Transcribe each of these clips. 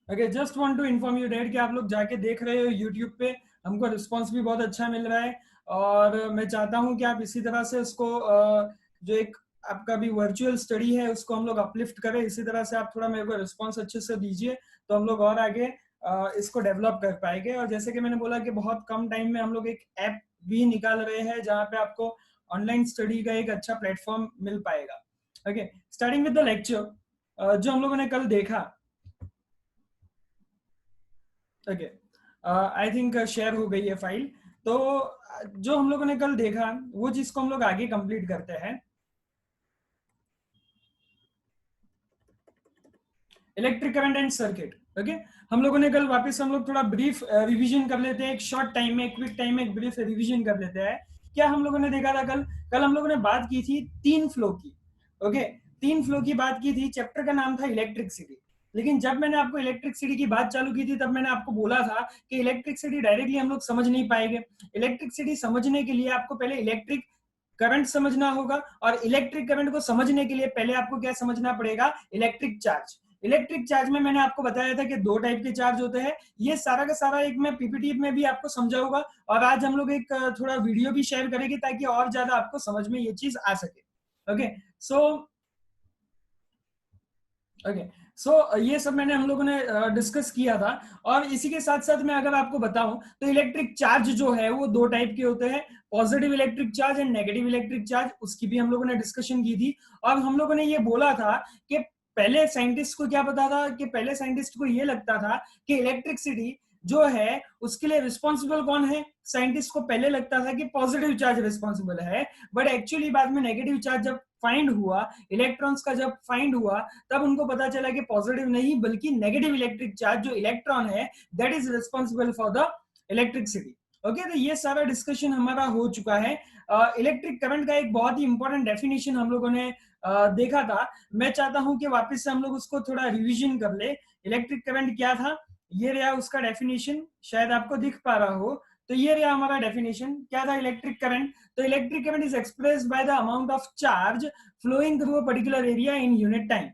Okay, just want to inform you that कि आप लोग जाके देख रहे हो यूट्यूब पे, हमको रिस्पांस भी बहुत अच्छा मिल रहा है। और मैं चाहता हूँ कि आप इसी तरह से उसको जो एक आपका भी वर्चुअल स्टडी है उसको हम लोग अपलिफ्ट करें। इसी तरह से आप थोड़ा मेरे को रिस्पांस अच्छे से दीजिए तो हम लोग और आगे इसको डेवलप कर पाएंगे। और जैसे कि मैंने बोला कि बहुत कम टाइम में हम लोग एक ऐप भी निकाल रहे हैं जहाँ पे आपको ऑनलाइन स्टडी का एक अच्छा प्लेटफॉर्म मिल पाएगा। Okay, starting with the lecture जो हम लोगों ने कल देखा। ओके, आई थिंक शेयर हो गई है फाइल। तो जो हम लोगों ने कल देखा वो चीज को हम लोग आगे कंप्लीट करते हैं। Electric current and circuit. Okay, हम लोगों ने कल वापस हम लोग थोड़ा ब्रीफ रिवीजन कर लेते हैं, एक शॉर्ट टाइम में, क्विक टाइम में एक ब्रीफ रिवीजन कर लेते हैं। क्या हम लोगों ने देखा था कल? कल हम लोगों ने बात की थी तीन फ्लो की। ओके, तीन फ्लो की बात की थी। चैप्टर का नाम था इलेक्ट्रिसिटी। लेकिन जब मैंने आपको इलेक्ट्रिसिटी की बात चालू की थी तब मैंने आपको बोला था कि इलेक्ट्रिसिटी डायरेक्टली हम लोग समझ नहीं पाएंगे। इलेक्ट्रिसिटी समझने के लिए आपको पहले इलेक्ट्रिक करंट समझना होगा, और इलेक्ट्रिक करंट को समझने के लिए पहले आपको क्या समझना पड़ेगा? Electric charge. इलेक्ट्रिक चार्ज में मैंने आपको बताया था कि दो टाइप के चार्ज होते हैं। ये सारा का सारा एक मैं पीपीटी में भी आपको समझाऊंगा, और आज हम लोग एक थोड़ा वीडियो भी शेयर करेंगे ताकि और ज्यादा आपको समझ में ये चीज आ सके। ओके, सो ओके, सो ये सब मैंने हम लोगों ने डिस्कस किया था। और इसी के साथ साथ मैं अगर आपको बताऊं तो इलेक्ट्रिक चार्ज जो है वो दो टाइप के होते हैं, positive electric charge and negative electric charge. उसकी भी हम लोगों ने डिस्कशन की थी। और हम लोगों ने ये बोला था कि पहले साइंटिस्ट को क्या पता था, कि पहले साइंटिस्ट को ये लगता था कि इलेक्ट्रिसिटी जो है उसके लिए रिस्पॉन्सिबल कौन है। साइंटिस्ट को पहले लगता था कि पॉजिटिव चार्ज रिस्पॉन्सिबल है, बट एक्चुअली बाद में नेगेटिव चार्ज जब फाइंड हुआ, इलेक्ट्रॉन्स का जब फाइंड हुआ, तब उनको पता चला कि पॉजिटिव नहीं बल्कि नेगेटिव इलेक्ट्रिक चार्ज जो इलेक्ट्रॉन है that is responsible for the electricity. Okay, तो ये सारा डिस्कशन हमारा हो चुका है। इलेक्ट्रिक करंट का एक बहुत ही इंपॉर्टेंट डेफिनेशन हम लोगों ने देखा था। मैं चाहता हूं कि वापस से हम लोग उसको थोड़ा रिवीजन कर ले। इलेक्ट्रिक करंट क्या था, ये रहा उसका डेफिनेशन, शायद आपको दिख पा रहा हो। तो ये रहा हमारा डेफिनेशन, क्या था इलेक्ट्रिक करंट। तो electric current is expressed by the amount of charge flowing through a particular area in unit time.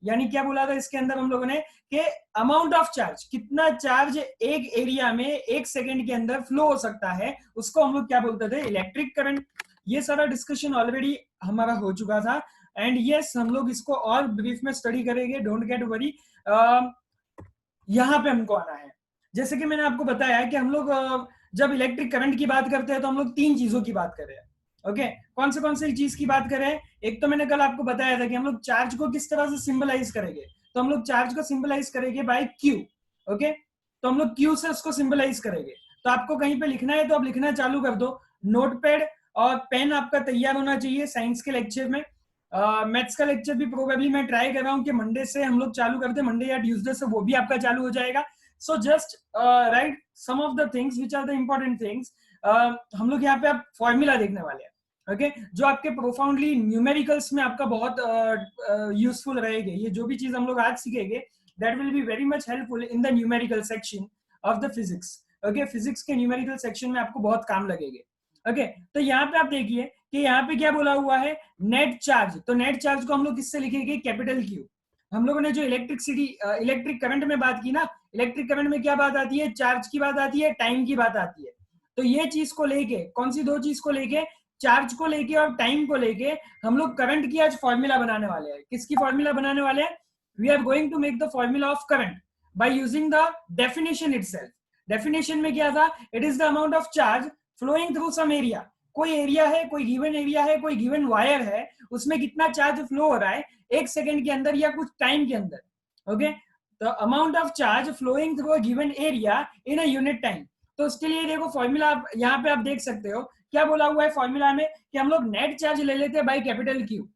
यानी क्या बोला था इसके अंदर हम लोगों ने कि अमाउंट ऑफ चार्ज, कितना चार्ज एक एरिया में एक सेकंड के अंदर फ्लो हो सकता है, उसको हम लोग क्या बोलते थे? Electric current. ये सारा डिस्कशन ऑलरेडी हमारा हो चुका था। एंड यस, हम लोग इसको और ब्रीफ में स्टडी करेंगे, डोंट गेट वरी। यहाँ पे हमको आना है। जैसे कि मैंने आपको बताया कि हम लोग जब इलेक्ट्रिक करंट की बात करते हैं तो हम लोग तीन चीजों की बात कर रहे हैं। ओके, कौन से चीज की बात करें? एक तो मैंने कल आपको बताया था कि हम लोग चार्ज को किस तरह से सिंबलाइज करेंगे। तो हम लोग चार्ज को सिंबलाइज करेंगे बाय क्यू। ओके, तो हम लोग क्यू से उसको सिंबलाइज करेंगे। तो आपको कहीं पे लिखना है तो आप लिखना चालू कर दो। नोटपैड और पेन आपका तैयार होना चाहिए साइंस के लेक्चर में। मैथ्स का लेक्चर भी प्रोबेबली मैं ट्राई कर रहा हूँ कि मंडे से हम लोग चालू करते हैं, मंडे या ट्यूसडे से वो भी आपका चालू हो जाएगा। So just write some of the things which are the important things. हम लोग यहाँ पे आप फॉर्मूला देखने वाले हैं। ओके, जो आपके प्रोफाउंडली न्यूमेरिकल्स में आपका बहुत यूजफुल रहेगी। ये जो भी चीज हम लोग आज सीखेंगे that will be very much helpful in the numerical section of the physics. Okay, physics के न्यूमेरिकल सेक्शन में आपको बहुत काम लगेंगे। ओके, तो यहाँ पे आप देखिए कि यहाँ पे क्या बोला हुआ है? Net charge. तो नेट चार्ज को हम लोग किससे लिखेंगे? Capital Q. हम लोगों ने जो इलेक्ट्रिसिटी इलेक्ट्रिक करंट में बात की ना, इलेक्ट्रिक करंट में क्या बात आती है? चार्ज की बात आती है, टाइम की बात आती है। तो ये चीज को लेके, कौन सी दो चीज को लेके? चार्ज को लेके और टाइम को लेके हम लोग करंट की आज फॉर्मूला बनाने वाले हैं। किसकी फॉर्मूला बनाने वाले हैं? We are going to make the formula of current by using the definition itself. Definition में क्या था? It is the amount of charge flowing through some area. कोई एरिया है, कोई गिवन एरिया है, कोई गिवन वायर है, उसमें कितना चार्ज फ्लो हो रहा है एक सेकंड के अंदर या कुछ टाइम के अंदर। ओके, तो amount of charge flowing through a given area in a unit time. तो उसके लिए देखो फॉर्मूला आप यहाँ पे आप देख सकते हो क्या बोला हुआ है फॉर्मूला में, कि हम लोग नेट चार्ज ले लेते हैं by capital Q.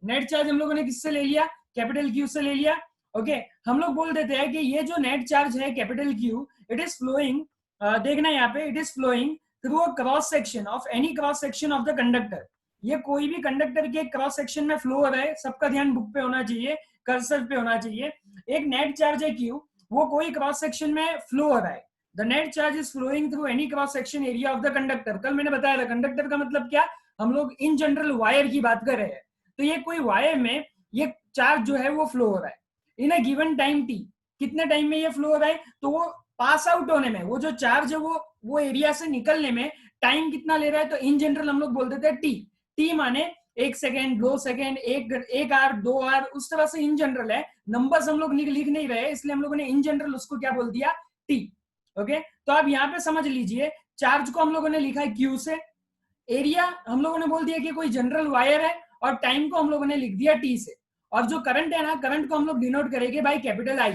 Net charge हम लोगों ने किससे ले लिया? कैपिटल क्यू से ले लिया। ओके, हम लोग बोल देते हैं कि ये जो नेट चार्ज है capital Q, it is flowing, देखना यहाँ पे, it is flowing through a cross section of any cross section of the conductor. ये कोई भी कंडक्टर के क्रॉस सेक्शन में फ्लो हो रहा है। सबका ध्यान बुक पे होना चाहिए, कर्सर पे होना चाहिए। एक नेट चार्ज है क्यू, वो कोई क्रॉस सेक्शन में फ्लो हो रहा है। The net charge is flowing through any cross section area of the conductor. कल मैंने बताया था कंडक्टर का मतलब क्या, हम लोग इन जनरल वायर की बात कर रहे हैं। तो ये कोई वायर में ये चार्ज जो है वो फ्लो हो रहा है इन अ गिवन टाइम टी। कितने टाइम में ये फ्लो हो रहा है, तो वो पास आउट होने में, वो जो चार्ज है वो एरिया से निकलने में टाइम कितना ले रहा है, तो इन जनरल हम लोग बोल देते हैं टी। टी माने 1 सेकेंड, 2 सेकेंड, एक आर, 2 आर, उस तरह से इन जनरल है। नंबर्स हम लोग लिख नहीं रहे, इसलिए हम लोगों ने इन जनरल उसको क्या बोल दिया, टी। ओके, तो आप यहाँ पे समझ लीजिए, चार्ज को हम लोगों ने लिखा है क्यू से, एरिया हम लोगों ने बोल दिया कि कोई जनरल वायर है, और टाइम को हम लोगों ने लिख दिया टी से। और जो करंट है ना, करंट को हम लोग डिनोट करेंगे बाय कैपिटल आई।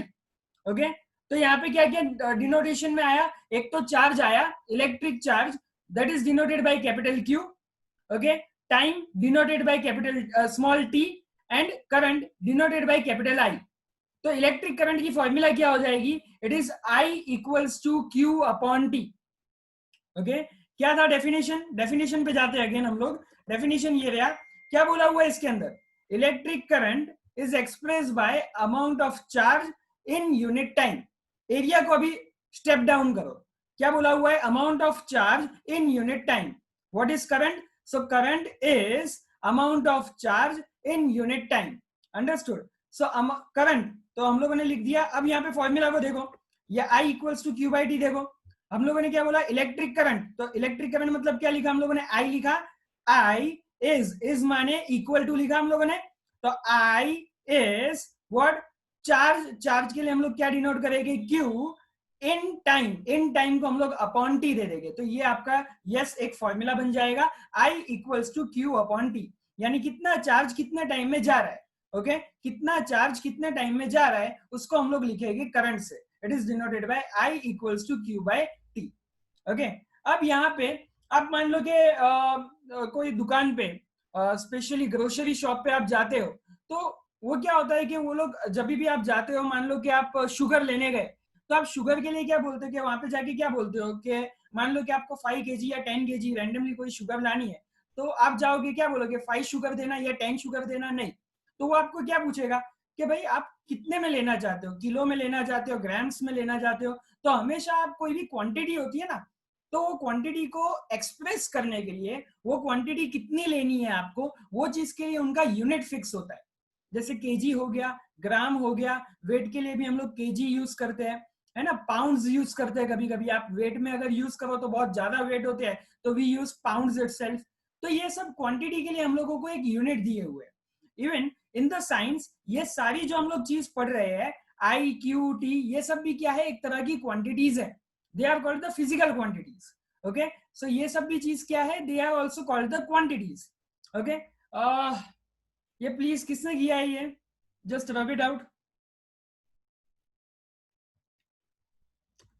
ओके, तो यहाँ पे क्या क्या डिनोटेशन में आया, एक तो चार्ज आया, electric charge, that is denoted by capital Q. Okay, time denoted by capital small T, and current denoted by capital I. तो इलेक्ट्रिक करंट की फॉर्मूला क्या हो जाएगी, it is I equals to Q upon T. Okay, क्या था definition, definition पे जाते हैं अगेन हम लोग। डेफिनेशन ये रहा, क्या बोला हुआ है इसके अंदर, electric current is express bye amount of charge in unit time. Area को अभी स्टेप डाउन करो, क्या बोला हुआ है, amount of charge in unit time. What is current, so current is amount of charge in unit time. Understood, so current तो हम लोगों ने लिख दिया। अब यहाँ पे फॉर्मूला को देखो, ये I equals to Q by T. देखो हम लोगों ने क्या बोला, इलेक्ट्रिक करंट, तो इलेक्ट्रिक करंट मतलब क्या लिखा हम लोगों ने, आई लिखा, आई इज माने इक्वल टू लिखा हम लोगों ने, तो I is what, charge, charge के लिए हम लोग क्या डिनोट करेंगे, Q, in time, in time को हम लोग अपॉन टी दे देंगे। तो ये आपका यस एक फॉर्मूला बन जाएगा, I equals to Q upon T, यानी कितना चार्ज कितने टाइम में जा रहा है। ओके, कितना चार्ज कितने टाइम में जा रहा है उसको हम लोग लिखेंगे करंट से, it is denoted by I equals to Q by T. Okay, अब यहाँ पे आप मान लो कि कोई दुकान पे, स्पेशली ग्रोसरी शॉप पे आप जाते हो, तो वो क्या होता है कि वो लोग जब भी आप जाते हो, मान लो कि आप शुगर लेने गए, तो आप शुगर के लिए क्या बोलते हो कि वहां पे जाके क्या बोलते हो कि मान लो कि आपको 5 kg या 10 kg रैंडमली कोई शुगर लानी है, तो आप जाओगे क्या बोलोगे, 5 शुगर देना या 10 शुगर देना, नहीं, तो वो आपको क्या पूछेगा कि भाई आप कितने में लेना चाहते हो, किलो में लेना चाहते हो, ग्राम्स में लेना चाहते हो। तो हमेशा आप कोई भी क्वांटिटी होती है ना, तो वो क्वांटिटी को एक्सप्रेस करने के लिए, वो क्वांटिटी कितनी लेनी है आपको, वो चीज के लिए उनका यूनिट फिक्स होता है। जैसे केजी हो गया, ग्राम हो गया, वेट के लिए भी हम लोग केजी यूज करते हैं, है ना, पाउंड्स यूज करते हैं। कभी कभी आप वेट में अगर यूज करो तो बहुत ज्यादा वेट होते हैं, तो वी यूज पाउंड्स इटसेल्फ। तो ये सब क्वांटिटी के लिए हम लोगों को एक यूनिट दिए हुए हैं। इवन इन द साइंस ये सारी जो हम लोग चीज पढ़ रहे हैं, आई क्यू टी, ये सब भी क्या है, एक तरह की क्वांटिटीज है, they are called the physical quantities. Okay, so ये सब भी चीज क्या है, they are also called the quantities. Okay, ये प्लीज किसने किया है ये, just rub it out.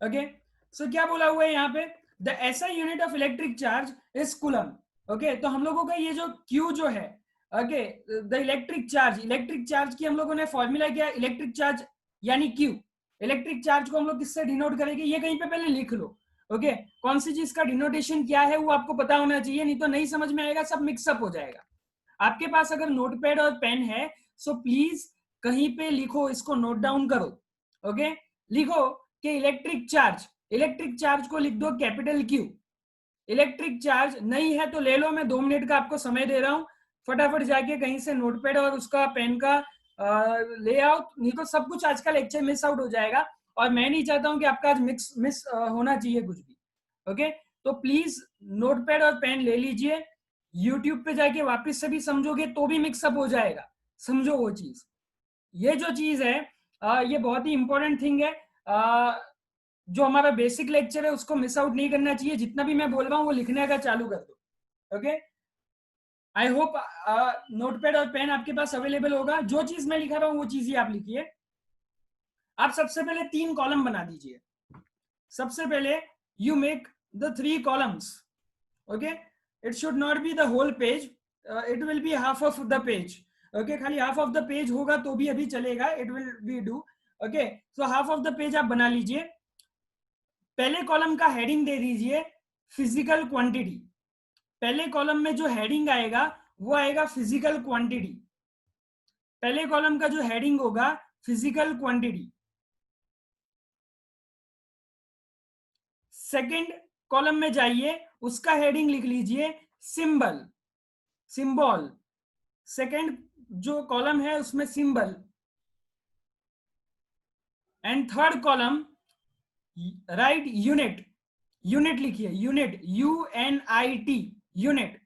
Okay, सो क्या बोला हुआ है यहाँ पे, द ऐसा unit of electric charge is coulomb. Okay, तो हम लोगों का ये जो क्यू जो है, ओके, द इलेक्ट्रिक चार्ज की हम लोगों ने फॉर्मूला किया, इलेक्ट्रिक चार्ज यानी क्यू। इलेक्ट्रिक चार्ज को हम लोग किससे डिनोट करेंगे, ये कहीं पे पहले लिख लो। ओके, कौन सी चीज का डिनोटेशन क्या है वो आपको पता होना चाहिए, नहीं तो नहीं समझ में आएगा, सब मिक्सअप हो जाएगा। आपके पास अगर नोटपैड और पेन है, सो प्लीज कहीं पे लिखो, इसको नोट डाउन करो। ओके, लिखो कि इलेक्ट्रिक चार्ज को लिख दो कैपिटल क्यू। इलेक्ट्रिक चार्ज नहीं है तो ले लो, मैं 2 मिनट का आपको समय दे रहा हूं, फटाफट जाके कहीं से नोटपैड और उसका पेन का ले आओ, नहीं तो सब कुछ आज का लेक्चर मिस आउट हो जाएगा, और मैं नहीं चाहता हूं कि आपका आज मिस होना चाहिए कुछ भी। ओके, तो प्लीज नोटपैड और पेन ले लीजिए, यूट्यूब पे जाके वापस से भी समझोगे तो भी मिक्सअप हो जाएगा, समझो वो चीज। ये जो चीज है, ये बहुत ही इंपॉर्टेंट थिंग है, जो हमारा बेसिक लेक्चर है उसको मिस आउट नहीं करना चाहिए, जितना भी मैं बोल रहा हूँ वो लिखने का चालू कर दो। ओके, आई होप नोटपैड और पेन आपके पास अवेलेबल होगा, जो चीज मैं लिखा रहा हूँ वो चीज ही आप लिखिए। आप सबसे पहले 3 कॉलम बना दीजिए। सबसे पहले you make the 3 columns. Okay, it should not be the whole page, it will be half of the page. Okay, खाली हाफ ऑफ द पेज होगा तो भी अभी चलेगा, it will be do. Okay, so half of the page आप बना लीजिए। पहले कॉलम का हेडिंग दे दीजिए फिजिकल क्वांटिटी। पहले कॉलम में जो हेडिंग आएगा वो आएगा फिजिकल क्वांटिटी। पहले कॉलम का जो हेडिंग होगा फिजिकल क्वांटिटी। सेकंड कॉलम में जाइए, उसका हेडिंग लिख लीजिए सिंबल। सेकंड जो कॉलम है उसमें symbol. And third column right unit, unit लिखिए, यूनिट, UNIT, यूनिट,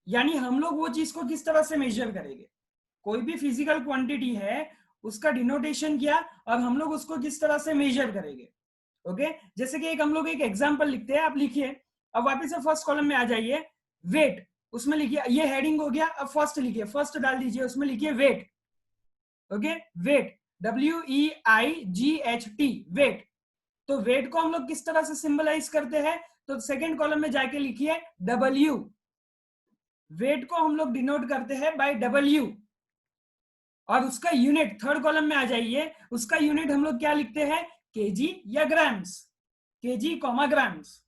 यानी हम लोग वो चीज को किस तरह से मेजर करेंगे, कोई भी फिजिकल क्वांटिटी है उसका डिनोटेशन क्या और हम लोग उसको किस तरह से मेजर करेंगे। ओके, जैसे कि एक हम लोग एक एग्जांपल लिखते हैं, आप लिखिए, अब वापस से फर्स्ट कॉलम में आ जाइए, वेट, उसमें लिखिए, ये हेडिंग हो गया, अब फर्स्ट लिखिए, फर्स्ट डाल दीजिए, उसमें लिखिए weight. Okay, weight, WEIGHT, weight. तो वेट को हम लोग किस तरह से सिंबलाइज करते हैं, तो सेकेंड कॉलम में जाके लिखिए W, वेट को हम लोग डिनोट करते हैं बाय W, और उसका यूनिट थर्ड कॉलम में आ जाइए, उसका यूनिट हम लोग क्या लिखते हैं, केजी या ग्राम्स, केजी कॉमा ग्राम्स।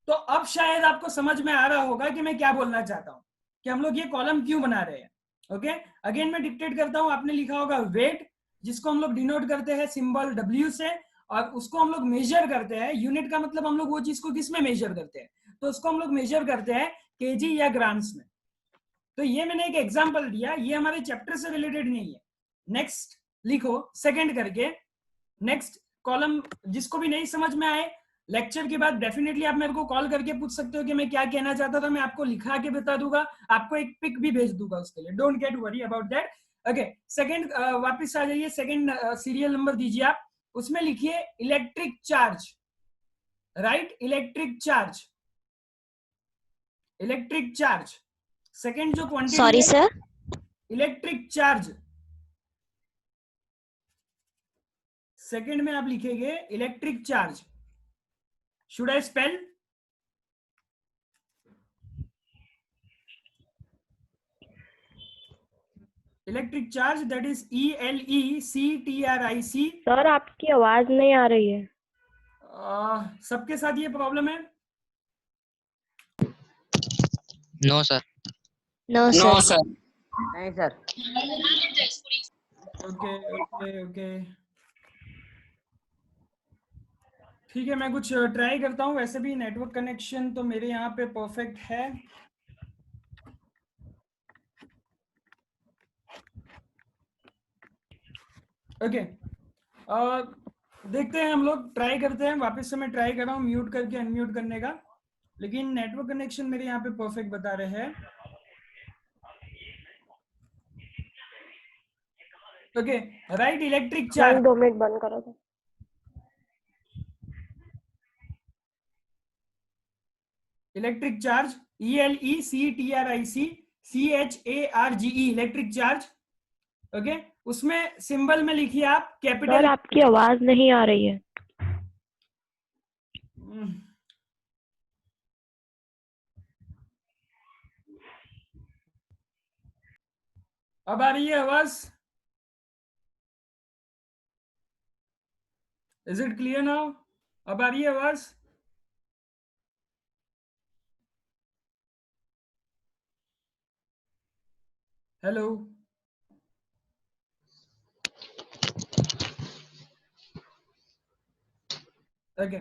तो अब शायद आपको समझ में आ रहा होगा कि मैं क्या बोलना चाहता हूं, कि हम लोग ये कॉलम क्यों बना रहे हैं। ओके, अगेन मैं डिक्टेट करता हूं, आपने लिखा होगा वेट, जिसको हम लोग डिनोट करते हैं सिंबल W से, और उसको हम लोग मेजर करते हैं, यूनिट का मतलब हम लोग वो चीज को किस में मेजर करते हैं, तो उसको हम लोग मेजर करते हैं केजी या ग्राम्स में। तो ये मैंने एक एग्जांपल दिया, ये हमारे चैप्टर से रिलेटेड नहीं है। नेक्स्ट लिखो सेकंड करके, नेक्स्ट कॉलम, जिसको भी नहीं समझ में आए लेक्चर के बाद डेफिनेटली आप मेरे को कॉल करके पूछ सकते हो कि मैं क्या कहना चाहता था, मैं आपको लिखा के बता दूंगा, आपको एक पिक भी भेज दूंगा उसके लिए, don't get worry about that. Okay, second वापस आ जाइए, सेकंड सीरियल नंबर दीजिए आप, उसमें लिखिए electric charge, right, electric charge, electric charge, second जो क्वांटिटी सॉरी है सर, इलेक्ट्रिक चार्ज, सेकंड में आप लिखेंगे electric charge, should I spell, electric charge, that is ELECTRIC। Sir आपकी आवाज नहीं आ रही है। सबके साथ ये प्रॉब्लम है? No sir. No no sir. Sir. नहीं सर। ओके ओके ओके, ठीक है, मैं कुछ ट्राई करता हूँ, वैसे भी नेटवर्क कनेक्शन तो मेरे यहाँ पे परफेक्ट है। ओके, देखते हैं, हम लोग ट्राई करते हैं, वापस से मैं ट्राई कर रहा हूँ म्यूट करके अनम्यूट करने का, लेकिन नेटवर्क कनेक्शन मेरे यहाँ पे परफेक्ट बता रहे हैं। Okay, right, electric charge, 2 minute बंद करो तो। Electric charge, ELECTRIC CHARGE, electric charge. Okay, उसमें सिंबल में लिखिए आप सर कैपिटल, आपकी आवाज नहीं आ रही है। अब आ रही है आवाज, इज इट क्लियर नाउ, अब आ रही है आवाज? हेलो, ओके,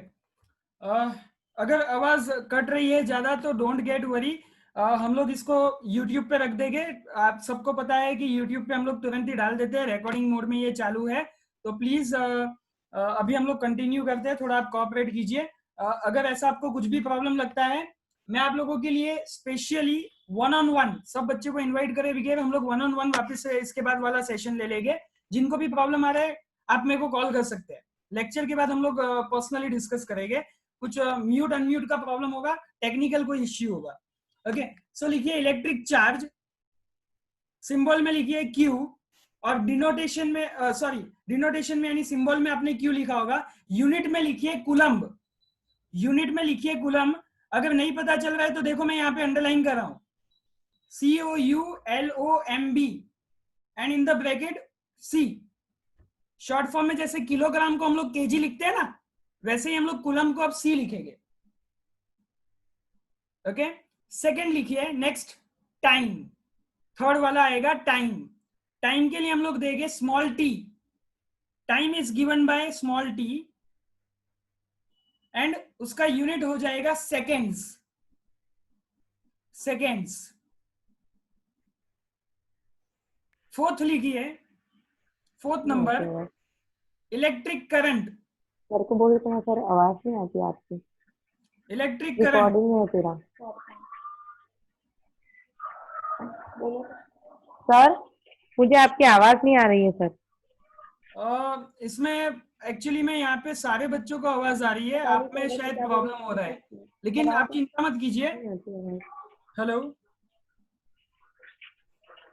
अगर आवाज कट रही है ज्यादा तो डोंट गेट वरी, हम लोग इसको YouTube पे रख देंगे, आप सबको पता है कि YouTube पे हम लोग तुरंत ही डाल देते हैं, रिकॉर्डिंग मोड में ये चालू है, तो प्लीज अभी हम लोग कंटिन्यू करते हैं, थोड़ा आप कोऑपरेट कीजिए। अगर ऐसा आपको कुछ भी प्रॉब्लम लगता है, मैं आप लोगों के लिए स्पेशली वन ऑन वन सब बच्चे को इन्वाइट करे बगैर हम लोग वन ऑन वन वापस से इसके बाद वाला सेशन ले लेंगे, जिनको भी प्रॉब्लम आ रहा है आप मेरे को कॉल कर सकते हैं, लेक्चर के बाद हम लोग पर्सनली डिस्कस करेंगे, कुछ म्यूट अनम्यूट का प्रॉब्लम होगा, टेक्निकल कोई इश्यू होगा। ओके, सो लिखिए इलेक्ट्रिक चार्ज, सिंबल में लिखिए Q, और डिनोटेशन में सॉरी डिनोटेशन में यानी सिंबल में आपने Q लिखा होगा, यूनिट में लिखिए कूलम्ब, यूनिट में लिखिए कूलम्ब, अगर नहीं पता चल रहा है तो देखो मैं यहाँ पे अंडरलाइन कर रहा हूं, COULOMB, and in the bracket C, short form में जैसे किलोग्राम को हम लोग केजी लिखते हैं ना, वैसे ही हम लोग कूलम को अब C लिखेंगे। ओके, सेकंड लिखिए नेक्स्ट, टाइम, थर्ड वाला आएगा टाइम, टाइम के लिए हम लोग देंगे small t, time is given by small t, and उसका यूनिट हो जाएगा सेकेंड्स, सेकेंड्स। फोर्थ लिखिए, fourth number, electric current, sir को बोल रहे हैं सर, आवाज नहीं आती आपकी, इलेक्ट्रिक करंट। रिकॉर्डिंग है पूरा। सर मुझे आपकी आवाज नहीं आ रही है सर। इसमें एक्चुअली में यहाँ पे सारे बच्चों को आवाज आ रही है, आप में शायद प्रॉब्लम हो रहा है, लेकिन आप चिंता मत कीजिए। हेलो,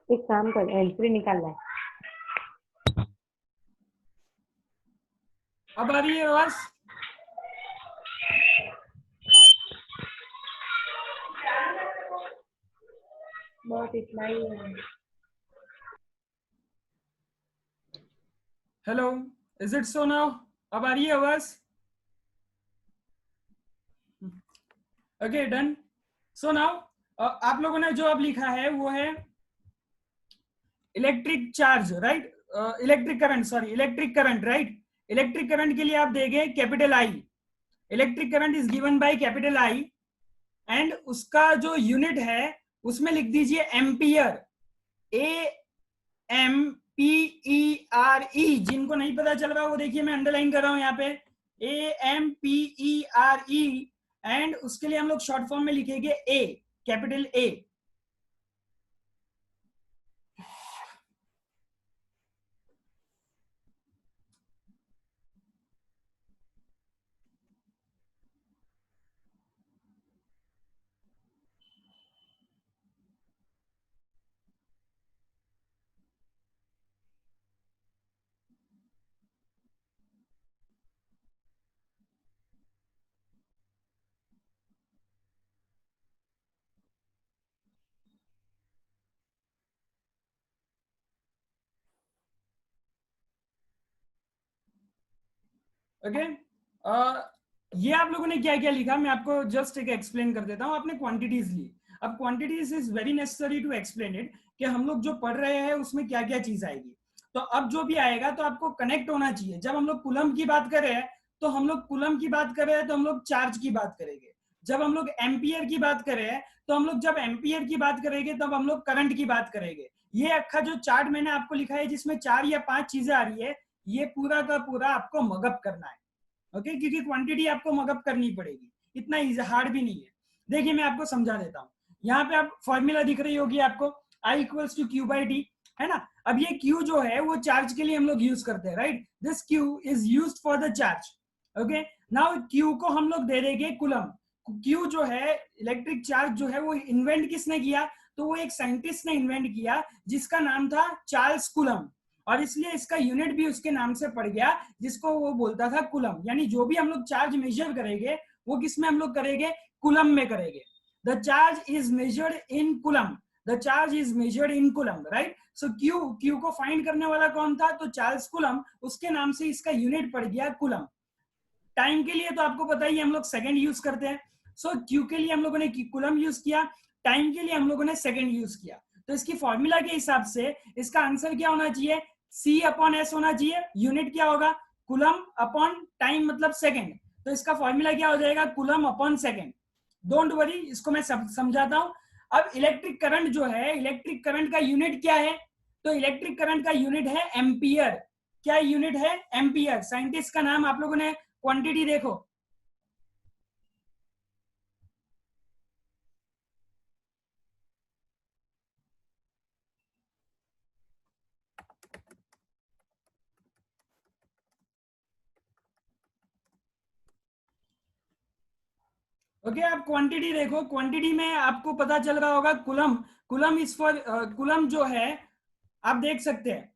एक काम कर, एंट्री निकाल ला। अब आ रही है आवाज? बहुत इतना ही है। Hello, is it so now? अब आ रही है आवाज? Okay, done. सो नाउ आप लोगों ने जो अब लिखा है वो है electric charge, right? Electric current, sorry, electric current, right? Electric current के लिए आप देंगे capital I. Electric current is given by capital I, and उसका जो यूनिट है उसमें लिख दीजिए एम्पियर, AMPERE। जिनको नहीं पता चल रहा वो देखिए मैं अंडरलाइन कर रहा हूं यहाँ पे, AMPERE, एंड उसके लिए हम लोग शॉर्ट फॉर्म में लिखेंगे ए, कैपिटल ए। ओके, ये आप लोगों ने क्या क्या लिखा मैं आपको जस्ट एक एक्सप्लेन कर देता हूं। आपने क्वांटिटीज ली, अब quantities is very necessary to explain it, कि हम लोग जो पढ़ रहे हैं उसमें क्या क्या चीज आएगी। तो अब जो भी आएगा तो आपको कनेक्ट होना चाहिए। जब हम लोग कूलम की बात कर रहे हैं तो हम लोग कूलम की बात कर रहे हैं तो हम लोग चार्ज की बात करेंगे। जब हम लोग एम्पियर की बात कर रहे हैं तो हम लोग जब एम्पियर की बात करेंगे तब हम लोग करंट की बात करेंगे। ये अक्खा जो चार्ट मैंने आपको लिखा है जिसमें 4 या 5 चीजें आ रही है, ये पूरा का पूरा आपको मगअप करना है। ओके, क्योंकि क्वांटिटी आपको मगअप करनी पड़ेगी, इतना इजी हार्ड भी नहीं है। देखिए मैं आपको समझा देता हूँ। यहाँ पे आप फॉर्मूला दिख रही होगी आपको, I equals to Q by D, है ना? अब ये Q जो है वो चार्ज के लिए हम लोग यूज करते हैं, right? This Q is used for the charge. Okay, now Q को हम लोग दे देंगे कूलम। Q जो है इलेक्ट्रिक चार्ज जो है वो इन्वेंट किसने किया? तो वो एक साइंटिस्ट ने इन्वेंट किया जिसका नाम था चार्ल्स कूलम, और इसलिए इसका यूनिट भी उसके नाम से पड़ गया, जिसको वो बोलता था कूलम। यानी जो भी हम लोग चार्ज मेजर करेंगे वो किस में हम लोग करेंगे? कूलम में करेंगे। The charge is measured in coulomb, the charge is measured in coulomb, right? So Q को फाइंड करने वाला कौन था? तो चार्ल्स कूलम, उसके नाम से इसका यूनिट पड़ गया कूलम। टाइम के लिए तो आपको पता ही हम लोग सेकंड यूज करते हैं। सो क्यू के लिए हम लोगों ने कूलम यूज किया, टाइम के लिए हम लोगों ने सेकंड यूज किया। तो इसकी फॉर्मूला के हिसाब से इसका आंसर क्या होना चाहिए? C अपॉन एस होना चाहिए। यूनिट क्या होगा? कूलम अपॉन टाइम मतलब सेकंड। तो इसका फॉर्मूला क्या हो जाएगा? Coulomb upon second. Don't worry, इसको मैं समझाता हूं। अब इलेक्ट्रिक करंट जो है, इलेक्ट्रिक करंट का यूनिट क्या है? तो इलेक्ट्रिक करंट का यूनिट है एम्पियर। क्या यूनिट है? एम्पियर। साइंटिस्ट का नाम आप लोगों ने, क्वांटिटी देखो, ओके आप क्वांटिटी देखो, क्वांटिटी में आपको पता चल रहा होगा coulomb. Coulomb is for, coulomb जो है आप देख सकते हैं,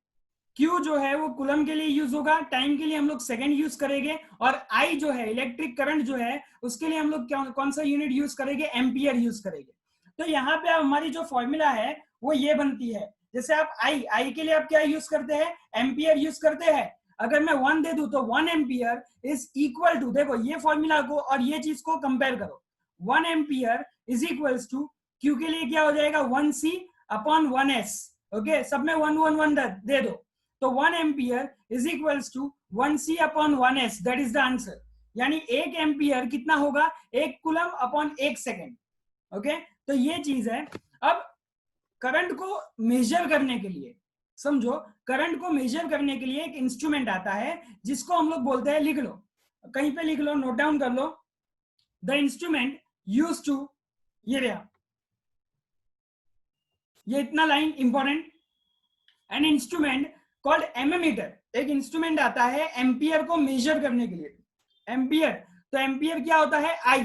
क्यू जो है वो कूलम के लिए यूज होगा, टाइम के लिए हम लोग सेकंड यूज करेंगे, और आई जो है इलेक्ट्रिक करंट जो है उसके लिए हम लोग कौन सा यूनिट यूज करेंगे? एम्पियर यूज करेंगे। तो यहाँ पे हमारी जो फॉर्मूला है वो ये बनती है। जैसे आप आई के लिए आप क्या यूज करते हैं? एम्पियर यूज करते हैं। अगर मैं 1 दे दूं तो 1 एम्पियर इज इक्वल टू, देखो ये फॉर्मूला को और ये चीज को कंपेयर करो, 1 ampere is equals to, Q के लिए क्या हो जाएगा? 1C upon 1S। ओके, सब में 1 दे दो, तो 1 ampere is equals to 1C upon 1S, that is the answer. यानी 1 एम्पियर कितना होगा? 1 कूलम अपॉन 1 सेकेंड। ओके, तो ये चीज है। अब करंट को मेजर करने के लिए समझो, करंट को मेजर करने के लिए एक इंस्ट्रूमेंट आता है जिसको हम लोग बोलते हैं, लिख लो, कहीं पे लिख लो, नोट डाउन कर लो, द इंस्ट्रूमेंट यूज टू, ये रहा, ये इतना line important, an instrument called ammeter, एक इंस्ट्रूमेंट आता है एम्पियर को मेजर करने के लिए, एम्पियर, तो एम्पियर क्या होता है, I,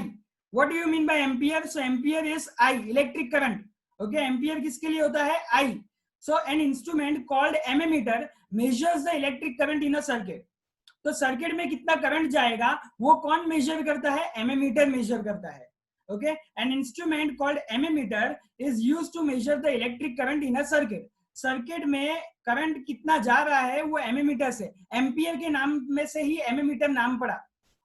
what do you mean by ampere, so ampere is I, electric current, okay, ampere किसके लिए होता है, I, so an instrument called ammeter measures the electric current in a circuit, तो सर्किट में कितना करंट जाएगा वो कौन मेजर करता है, एमीमीटर मेजर करता है, okay, an instrument called ammeter is used to measure the electric current in a circuit, circuit में करंट कितना जा रहा है वो एमीमीटर से, एम्पियर के नाम में से ही एमीमीटर नाम पड़ा,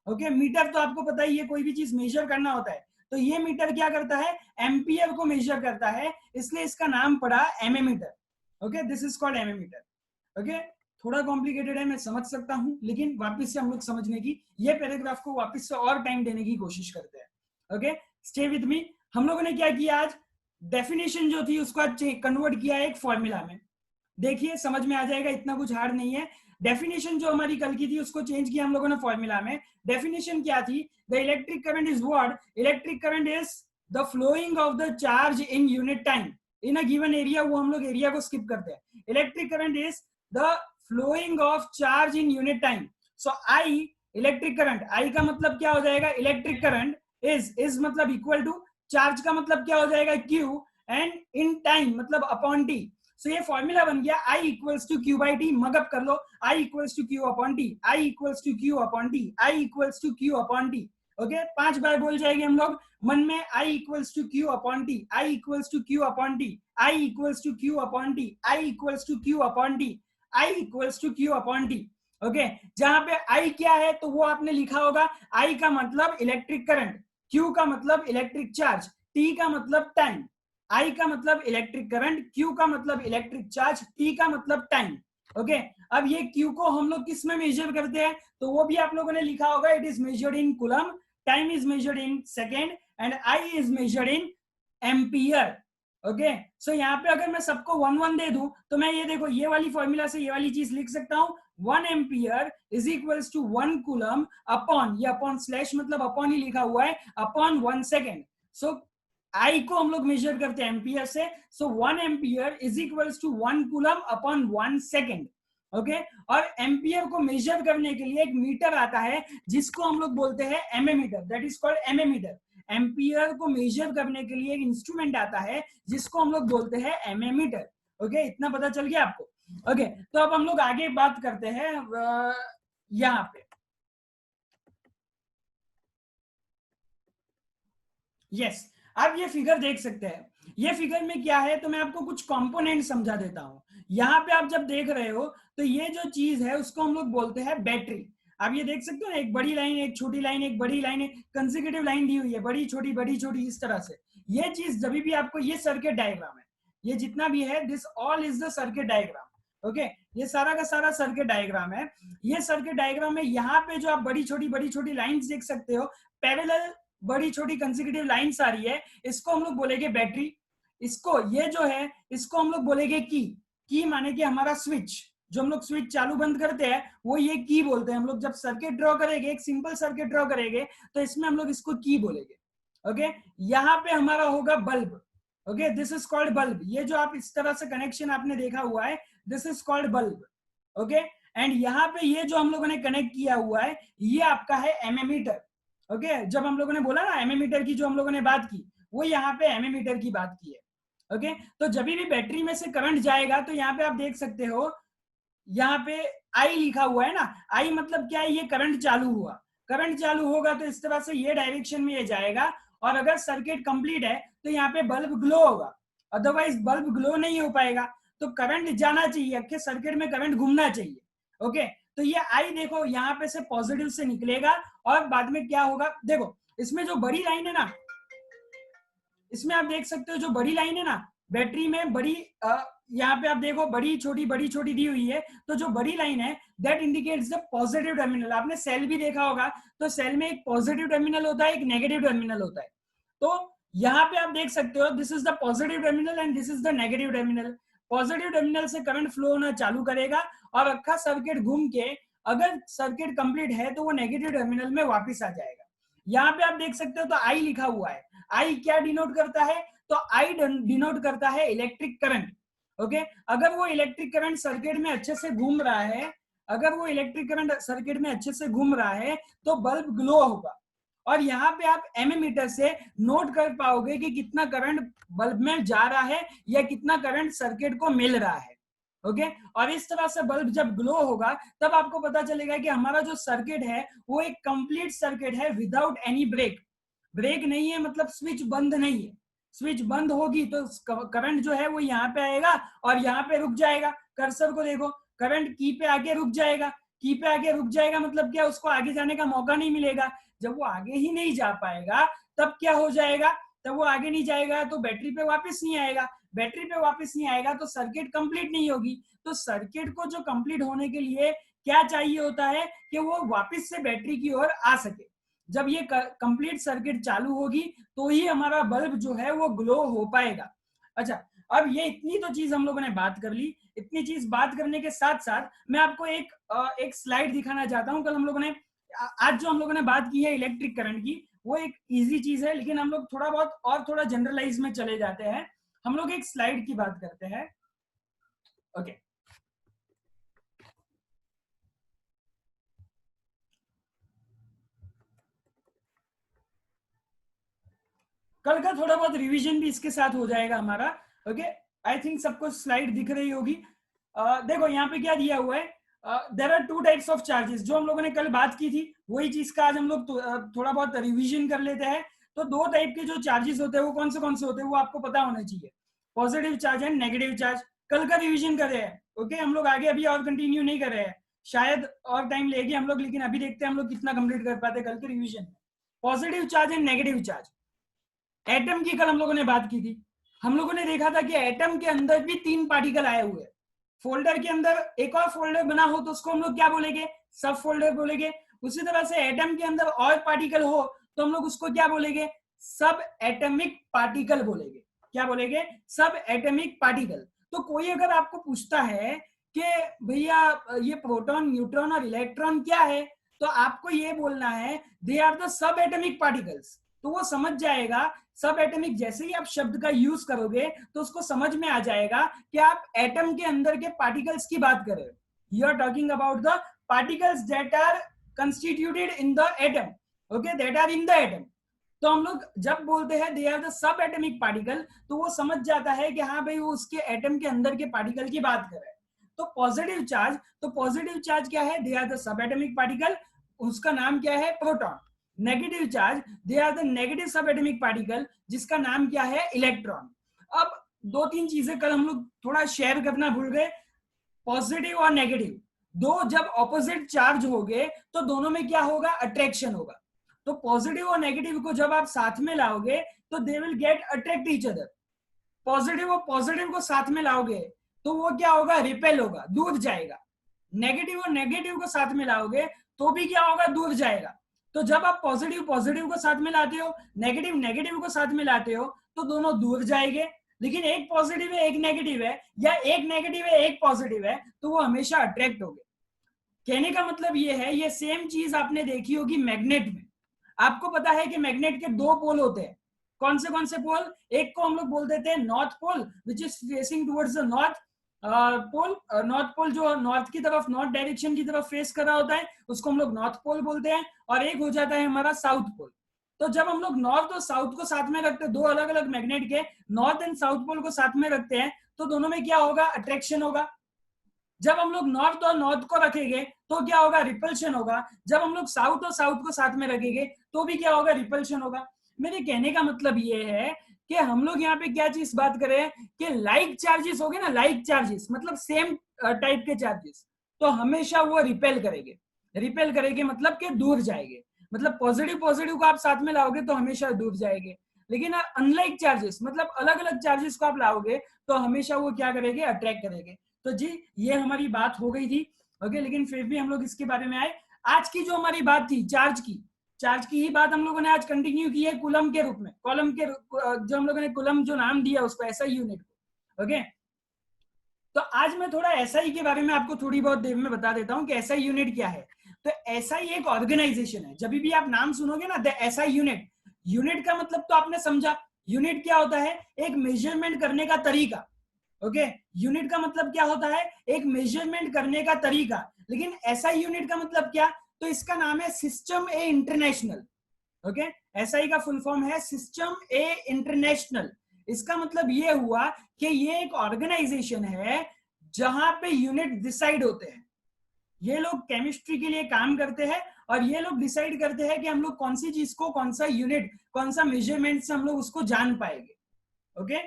ओके, मीटर तो आपको पता ही है, कोई भी चीज मेजर करना होता है, तो ये मीटर क्या करता है, एम्पियर को मेजर करता है, इसलिए इसका नाम पड़ा ammeter, okay, this is called ammeter, okay, थोड़ा कॉम्प्लिकेटेड है मैं समझ सकता हूं, लेकिन वापस से हम लोग समझने की, ये पैराग्राफ को वापस से और टाइम देने की कोशिश करते हैं, ओके, स्टे विद मी। हम लोगों ने क्या किया आज, डेफिनेशन जो थी उसको आज कन्वर्ट किया है एक फॉर्मूला में, देखिए समझ में आ जाएगा, इतना कुछ हार्ड नहीं है, डेफिनेशन जो हमारी कल की थी उसको चेंज किया हम लोगों ने फॉर्मूला में, डेफिनेशन क्या थी, the electric current is what, electric current is the flowing of the charge in unit time in a given area, वो हम लोग एरिया को स्किप करते हैं, electric current is the flowing of charge in unit time, so I electric current, I का मतलब क्या हो जाएगा, इलेक्ट्रिक करंट, इज मतलब इक्वल टू, चार्ज का मतलब क्या हो जाएगा, क्यू, एंड इन टाइम मतलब अपॉन टी, सो ये फॉर्मूला बन गया, I equals to Q by T, mug up कर लो, I equals to Q upon T, I equals to Q upon T, I equals to Q upon T, okay, 5 बार बोल जाएंगे हम लोग मन में, I equals to Q upon T, I equals to Q upon T, I equals to Q upon T, I equals to Q upon T, I equals to Q upon T, okay, जहां पे I क्या है तो वो आपने लिखा होगा, I का मतलब इलेक्ट्रिक करंट, Q का मतलब इलेक्ट्रिक चार्ज, T का मतलब टाइम, I का मतलब इलेक्ट्रिक करंट, Q का मतलब इलेक्ट्रिक चार्ज, T का मतलब टाइम, ओके, अब ये Q को हम लोग किस में मेजर करते हैं, तो वो भी आप लोगों ने लिखा होगा, it is measured in coulomb, time is measured in second, and I is measured in ampere, okay, so यहाँ पे अगर मैं सबको 1 दे दूं तो मैं ये देखो, ये वाली फॉर्मूला से ये वाली चीज लिख सकता हूँ, 1 ampere is equals to 1 coulomb upon, ये अपॉन स्लैश मतलब अपॉन ही लिखा हुआ है, अपॉन 1 सेकेंड, सो I को हम लोग मेजर करते हैं एम्पियर से, so 1 ampere is equals to 1 coulomb upon 1 second, okay, और एम्पियर को मेजर करने के लिए एक मीटर आता है जिसको हम लोग बोलते हैं एमीमीटर, दैट इज कॉल्ड एमीमीटर, एम्पियर को मेजर करने के लिए एक इंस्ट्रूमेंट आता है जिसको हम लोग बोलते हैं एमीमीटर, ओके, इतना पता चल गया आपको, ओके, तो अब हम लोग आगे बात करते हैं यहाँ पे, यस, आप ये फिगर देख सकते हैं, ये फिगर में क्या है, तो मैं आपको कुछ कंपोनेंट समझा देता हूं, यहाँ पे आप जब देख रहे हो तो ये जो चीज है उसको हम लोग बोलते हैं बैटरी, आप ये देख सकते हो ना, एक बड़ी लाइन, एक छोटी लाइन, एक बड़ी लाइन, एक कंसेक्यूटिव लाइन दी हुई है, बड़ी छोटी इस तरह से, ये चीज जब भी आपको, ये सर्किट डायग्राम है, ये जितना भी है, this all is the circuit diagram, okay, ये सारा का सारा सर्किट डायग्राम है, ये सर्किट डायग्राम में यहाँ पे जो आप बड़ी छोटी लाइंस देख सकते हो, पैरेलल बड़ी छोटी कंसेक्यूटिव लाइंस आ रही है, इसको हम लोग बोलेंगे बैटरी, इसको, ये जो है इसको हम लोग बोलेंगे की माने कि हमारा स्विच, जो हम लोग स्विच चालू बंद करते हैं वो ये की बोलते हैं, हम लोग जब सर्किट ड्रॉ करेंगे, एक सिंपल सर्किट ड्रॉ करेंगे तो इसमें हम लोग इसको की बोलेंगे, ओके, यहाँ पे हमारा होगा bulb, okay, this is called bulb, ये जो आप इस तरह से कनेक्शन आपने देखा हुआ है, this is called bulb, okay, and यहाँ पे ये जो हम लोगों ने कनेक्ट किया हुआ है ये आपका है एमीमीटर, ओके, जब हम लोगों ने बोला ना एमीमीटर की जो हम लोगों ने बात की, वो यहाँ पे एमीमीटर की बात की है, ओके, तो जब भी बैटरी में से करंट जाएगा तो यहाँ पे आप देख सकते हो, यहाँ पे आई लिखा हुआ है ना, आई मतलब क्या है, ये करंट चालू हुआ, करंट चालू होगा तो इस तरह से ये डायरेक्शन में ये जाएगा, और अगर सर्किट कंप्लीट है तो यहाँ पे बल्ब ग्लो होगा, अदरवाइज बल्ब ग्लो नहीं हो पाएगा, तो करंट जाना चाहिए, आपके सर्किट में करंट घूमना चाहिए, ओके, तो ये आई देखो यहाँ पे से पॉजिटिव से निकलेगा, और बाद में क्या होगा, देखो इसमें जो बड़ी लाइन है ना, इसमें आप देख सकते हो जो बड़ी लाइन है ना, बैटरी में बड़ी, यहाँ पे आप देखो बड़ी छोटी दी हुई है, तो जो बड़ी लाइन है that indicates the positive terminal, आपने सेल भी देखा होगा, तो सेल में एक पॉजिटिव टर्मिनल होता है, एक नेगेटिव टर्मिनल होता है, तो यहाँ पे आप देख सकते हो this is the positive terminal and this is the negative terminal, positive terminal से करंट फ्लो होना चालू करेगा और अक्खा सर्किट घूम के अगर सर्किट कंप्लीट है तो वो नेगेटिव टर्मिनल में वापस आ जाएगा। यहाँ पे आप देख सकते हो तो आई लिखा हुआ है। आई क्या डिनोट करता है? तो आई डिनोट करता है इलेक्ट्रिक करंट। ओके, अगर वो इलेक्ट्रिक करंट सर्किट में अच्छे से घूम रहा है, अगर वो इलेक्ट्रिक करंट सर्किट में अच्छे से घूम रहा है तो बल्ब ग्लो होगा। और यहाँ पे आप एमीमीटर से नोट कर पाओगे कि कितना करंट बल्ब में जा रहा है या कितना करंट सर्किट को मिल रहा है। ओके, और इस तरह से बल्ब जब ग्लो होगा तब आपको पता चलेगा कि हमारा जो सर्किट है वो एक कंप्लीट सर्किट है विदाउट एनी ब्रेक। ब्रेक नहीं है मतलब स्विच बंद नहीं है। स्विच बंद होगी तो करंट जो है वो यहाँ पे आएगा और यहाँ पे रुक जाएगा। कर्सर को देखो, करंट की पे आके रुक जाएगा। की पे आके रुक जाएगा मतलब क्या? उसको आगे जाने का मौका नहीं मिलेगा। जब वो आगे ही नहीं जा पाएगा तब क्या हो जाएगा? तब वो आगे नहीं जाएगा तो बैटरी पे वापस नहीं आएगा। बैटरी पे वापस नहीं आएगा तो सर्किट कंप्लीट नहीं होगी। तो सर्किट को जो कंप्लीट होने के लिए क्या चाहिए होता है कि वो वापस से बैटरी की ओर आ सके। जब ये कंप्लीट सर्किट चालू होगी तो ही हमारा बल्ब जो है वो ग्लो हो पाएगा। अच्छा, अब ये इतनी तो चीज हम लोगों ने बात कर ली। इतनी चीज बात करने के साथ साथ मैं आपको एक स्लाइड दिखाना चाहता हूँ। कल हम लोगों ने, आज जो हम लोगों ने बात की है इलेक्ट्रिक करंट की, वो एक इजी चीज है, लेकिन हम लोग थोड़ा बहुत और थोड़ा जनरलाइज में चले जाते हैं। हम लोग एक स्लाइड की बात करते हैं। ओके, कल का थोड़ा बहुत रिवीजन भी इसके साथ हो जाएगा हमारा। ओके, आई थिंक सबको स्लाइड दिख रही होगी। देखो यहाँ पे क्या दिया हुआ है, there are two types of charges. जो हम लोगों ने कल बात की थी वही चीज का आज हम लोग थोड़ा बहुत रिवीजन कर लेते हैं। तो दो टाइप के जो चार्जेस होते हैं वो कौन से होते हैं वो आपको पता होना चाहिए, positive charge and negative charge. कल का रिविजन कर रहे हैं। ओके, हम लोग आगे अभी और कंटिन्यू नहीं कर रहे हैं, शायद और टाइम लेंगे हम लोग, लेकिन अभी देखते हैं हम लोग कितना कंप्लीट कर पाते हैं कल के रिविजन में। Positive charge and negative charge. Atom की कल हम लोगों ने बात की थी। हम लोगों ने देखा था कि एटम के अंदर भी 3 पार्टिकल आए हुए। फोल्डर के अंदर एक और फोल्डर बना हो तो उसको हम लोग क्या बोलेंगे? सब फोल्डर बोलेंगे। उसी तरह से एटम के अंदर और पार्टिकल हो तो हम लोग उसको क्या बोलेंगे? सब एटमिक पार्टिकल बोलेंगे। क्या बोलेंगे? सब एटमिक पार्टिकल। तो कोई अगर आपको पूछता है कि भैया ये प्रोटॉन, न्यूट्रॉन और इलेक्ट्रॉन क्या है, तो आपको ये बोलना है they are the sub atomic particles. तो वो समझ जाएगा। सब एटमिक जैसे ही आप शब्द का यूज करोगे तो उसको समझ में आ जाएगा कि आप एटम के अंदर के पार्टिकल्स की बात कर रहे हो। You are talking about the particles that are constituted in the atom. Okay, that are in the atom. तो हम लोग जब बोलते हैं they are the sub atomic particle तो वो समझ जाता है कि हाँ भाई वो उसके एटम के अंदर के पार्टिकल की बात कर रहे हैं। तो पॉजिटिव चार्ज क्या है? They are the sub atomic particle, उसका नाम क्या है? Proton. Negative charge, they are the negative sub atomic particle, जिसका नाम क्या है? इलेक्ट्रॉन। अब 2-3 चीजें कल हम लोग थोड़ा शेयर करना भूल गए। पॉजिटिव और नेगेटिव दो जब ऑपोजिट चार्ज होंगे तो दोनों में क्या होगा? अट्रैक्शन होगा। तो पॉजिटिव और नेगेटिव को जब आप साथ में लाओगे तो they will get attract each other. Positive और पॉजिटिव को साथ में लाओगे तो वो क्या होगा? रिपेल होगा, दूर जाएगा। नेगेटिव और नेगेटिव को साथ में लाओगे तो भी क्या होगा? दूर जाएगा। तो जब आप पॉजिटिव को साथ में लाते हो, नेगेटिव को साथ में लाते हो तो दोनों दूर जाएंगे। लेकिन एक पॉजिटिव है एक नेगेटिव है, या एक नेगेटिव है एक पॉजिटिव है, तो वो हमेशा अट्रैक्ट होंगे। कहने का मतलब ये है, ये सेम चीज आपने देखी होगी मैग्नेट में। आपको पता है कि मैग्नेट के 2 पोल होते हैं। कौन से पोल? एक को हम लोग बोल देते हैं north pole, which is facing towards the north pole. North pole जो नॉर्थ की तरफ, नॉर्थ डायरेक्शन की तरफ फेस कर रहा होता है, उसको हम लोग नॉर्थ पोल बोलते हैं। और एक हो जाता है हमारा साउथ पोल। तो जब हम लोग नॉर्थ और साउथ को साथ में रखते हैं, 2 अलग अलग मैग्नेट के नॉर्थ एंड साउथ पोल को साथ में रखते हैं, तो दोनों में क्या होगा? अट्रैक्शन होगा। जब हम लोग नॉर्थ और नॉर्थ को रखेंगे तो क्या होगा? रिपल्शन होगा। जब हम लोग साउथ और साउथ को साथ में रखेंगे तो भी क्या होगा? रिपल्शन होगा। मेरे कहने का मतलब ये है कि हम लोग यहाँ पे क्या चीज बात कर रहे हैं कि लाइक चार्जेस हो गए ना, लाइक चार्जेस मतलब सेम टाइप के चार्जेस, तो हमेशा वो रिपेल करेंगे मतलब कि दूर जाएंगे। मतलब पॉजिटिव को आप साथ में लाओगे तो हमेशा दूर जाएंगे। लेकिन अनलाइक चार्जेस मतलब अलग अलग चार्जेस को आप लाओगे तो हमेशा वो क्या करेंगे? अट्रैक्ट करेंगे। तो जी ये हमारी बात हो गई थी। ओके, लेकिन फिर भी हम लोग इसके बारे में आए। आज की जो हमारी बात थी चार्ज की ही बात हम लोगों ने आज कंटिन्यू की है कूलम के रूप में। कॉलम के जो हम लोगों ने कूलम जो नाम दिया उसको, ऐसा यूनिट को। ओके, तो आज मैं थोड़ा एसआई के बारे में आपको थोड़ी बहुत देर में बता देता हूं कि एसआई यूनिट क्या है। तो एसआई एक ऑर्गेनाइजेशन है। जब भी आप नाम सुनोगे ना, द एसआई यूनिट, यूनिट का मतलब तो आपने समझा। यूनिट क्या होता है? एक मेजरमेंट करने का तरीका। ओके, यूनिट का मतलब क्या होता है? एक मेजरमेंट करने का तरीका। लेकिन एसआई यूनिट का मतलब क्या? तो इसका नाम है सिस्टम ए इंटरनेशनल। ओके, एसआई का फुल फॉर्म है सिस्टम ए इंटरनेशनल। इसका मतलब ये हुआ कि ये एक ऑर्गेनाइजेशन है जहां पे यूनिट डिसाइड होते हैं। ये लोग केमिस्ट्री के लिए काम करते हैं और ये लोग डिसाइड करते हैं कि हम लोग कौन सी चीज को, कौन सा यूनिट, कौन सा मेजरमेंट से हम लोग उसको जान पाएंगे। ओके,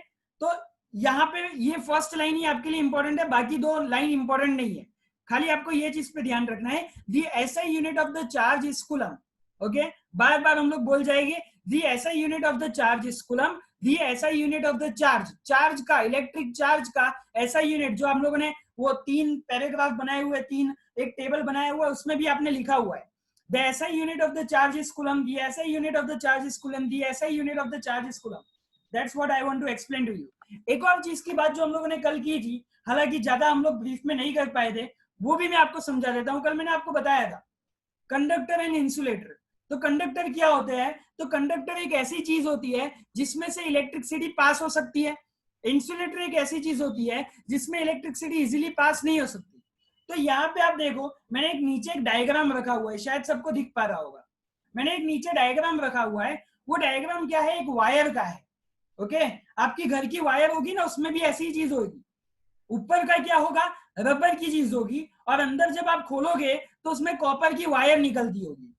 तो यहाँ पे ये फर्स्ट लाइन ही आपके लिए इंपॉर्टेंट है, बाकी दो लाइन इंपॉर्टेंट नहीं है। खाली आपको ये चीज पे ध्यान रखना है, the SI unit of the charge is coulomb. Okay, बार बार हम लोग बोल जाएंगे the SI unit of the charge is coulomb, the SI unit of the charge, charge का, इलेक्ट्रिक चार्ज का एसआई यूनिट। जो हम लोगों ने वो 3 पैराग्राफ बनाए हुए, 3 एक टेबल बनाया हुआ है, उसमें भी आपने लिखा हुआ है the SI unit of the charge is coulomb, the SI unit of the charge is coulomb, the SI unit of the charge is coulomb. That's what I want to explain to you. एक और चीज की बात जो हम लोगों ने कल की थी, हालांकि ज्यादा हम लोग ब्रीफ में नहीं कर पाए थे, वो भी मैं आपको समझा देता हूं। कल मैंने आपको बताया था कंडक्टर एंड इंसुलेटर। तो कंडक्टर क्या होते हैं? तो कंडक्टर एक ऐसी चीज होती है जिसमें से इलेक्ट्रिसिटी पास हो सकती है। इंसुलेटर एक ऐसी चीज होती है जिसमें इलेक्ट्रिसिटी इजीली पास नहीं हो सकती। तो यहाँ पे आप देखो, मैंने एक नीचे एक डायग्राम रखा हुआ है, शायद सबको दिख पा रहा होगा। मैंने एक नीचे डायग्राम रखा हुआ है। वो डायग्राम क्या है? एक वायर का है। ओके, आपकी घर की वायर होगी ना, उसमें भी ऐसी चीज होगी। ऊपर का क्या होगा? रबर की चीज होगी, और अंदर जब आप खोलोगे तो उसमें कॉपर की वायर निकलती होगी।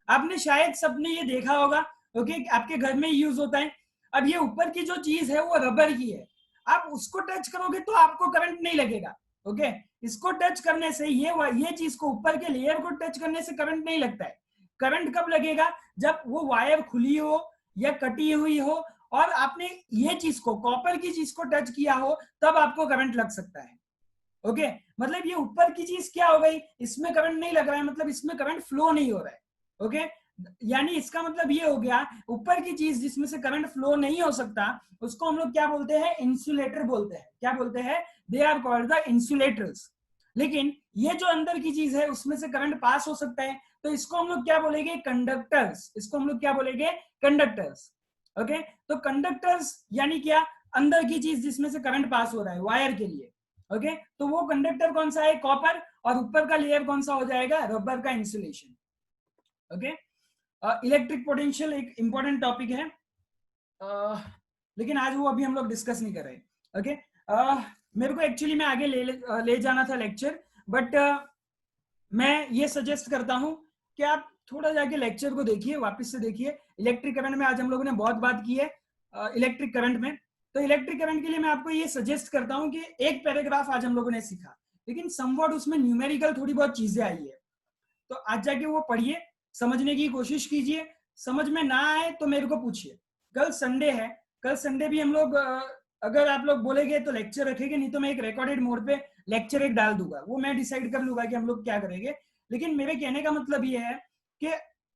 आपने शायद सबने ये देखा होगा। ओके, आपके घर में यूज होता है। अब ये ऊपर की जो चीज है वो रबर की है। आप उसको टच करोगे तो आपको करंट नहीं लगेगा। ओके, इसको टच करने से, ये चीज को, ऊपर के लेयर को टच करने से करंट नहीं लगता है। करंट कब लगेगा? जब वो वायर खुली हो या कटी हुई हो और आपने ये चीज को, कॉपर की चीज को टच किया हो, तब आपको करंट लग सकता है। ओके, मतलब ये ऊपर की चीज क्या हो गई? इसमें करंट नहीं लग रहा है, मतलब इसमें करंट फ्लो नहीं हो रहा है। ओके, यानी इसका मतलब ये हो गया, ऊपर की चीज जिसमें से करंट फ्लो नहीं हो सकता, उसको हम लोग क्या बोलते हैं? इंसुलेटर बोलते हैं। क्या बोलते हैं? They are called the insulators. लेकिन ये जो अंदर की चीज है उसमें से करंट पास हो सकता है, तो इसको हम लोग क्या बोलेंगे? कंडक्टर्स। इसको हम लोग क्या बोलेंगे? कंडक्टर्स। ओके, तो कंडक्टर्स यानी क्या? अंदर की चीज जिसमें से करंट पास हो रहा है वायर के लिए। ओके, तो वो कंडक्टर कौन सा है? कॉपर। और ऊपर का लेयर कौन सा हो जाएगा? रबर का इंसुलेशन। ओके, इलेक्ट्रिक पोटेंशियल एक इंपॉर्टेंट टॉपिक है, लेकिन आज वो अभी हम लोग डिस्कस नहीं कर रहे। ओके, मेरे को एक्चुअली में आगे ले जाना था लेक्चर, बट मैं ये सजेस्ट करता हूं कि आप थोड़ा जाके लेक्चर को देखिए, वापस से देखिए। इलेक्ट्रिक करंट में आज हम लोगों ने बहुत बात की है, इलेक्ट्रिक करंट में। तो इलेक्ट्रिक करंट के लिए मैं आपको ये सजेस्ट करता हूं कि एक पैराग्राफ आज हम लोगों ने सीखा, लेकिन समवॉट उसमें न्यूमेरिकल थोड़ी बहुत चीजें आई है। तो आज जाके वो पढ़िए, समझने की कोशिश कीजिए। समझ में ना आए तो मेरे को पूछिए। कल संडे है, कल संडे भी हम लोग, अगर आप लोग बोलेंगे तो लेक्चर रखेंगे, नहीं तो मैं एक रिकॉर्डेड मोड पे लेक्चर एक डाल दूंगा। वो मैं डिसाइड कर लूंगा कि हम लोग क्या करेंगे। लेकिन मेरे कहने का मतलब ये है कि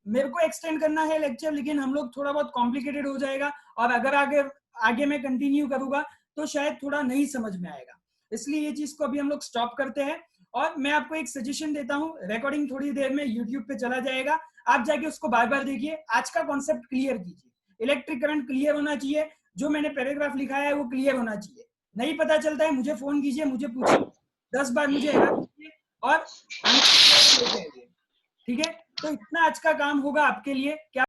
मेरे को एक्सटेंड करना है लेक्चर, लेकिन हम लोग थोड़ा बहुत कॉम्प्लिकेटेड हो जाएगा, और अगर आगे मैं कंटिन्यू करूंगा तो शायद थोड़ा नहीं समझ में आएगा। इसलिए ये चीज को अभी हम लोग स्टॉप करते हैं। और मैं आपको एक सजेशन देता हूँ, रिकॉर्डिंग थोड़ी देर में यूट्यूब पे चला जाएगा, आप जाके उसको बार बार देखिए। आज का कॉन्सेप्ट क्लियर कीजिए, इलेक्ट्रिक करंट क्लियर होना चाहिए, जो मैंने पैराग्राफ लिखा है वो क्लियर होना चाहिए। नहीं पता चलता है मुझे फोन कीजिए, मुझे पूछिए, 10 बार मुझे एरर कीजिए और आंसर लेके आइए। ठीक है, तो इतना आज का काम होगा आपके लिए। क्या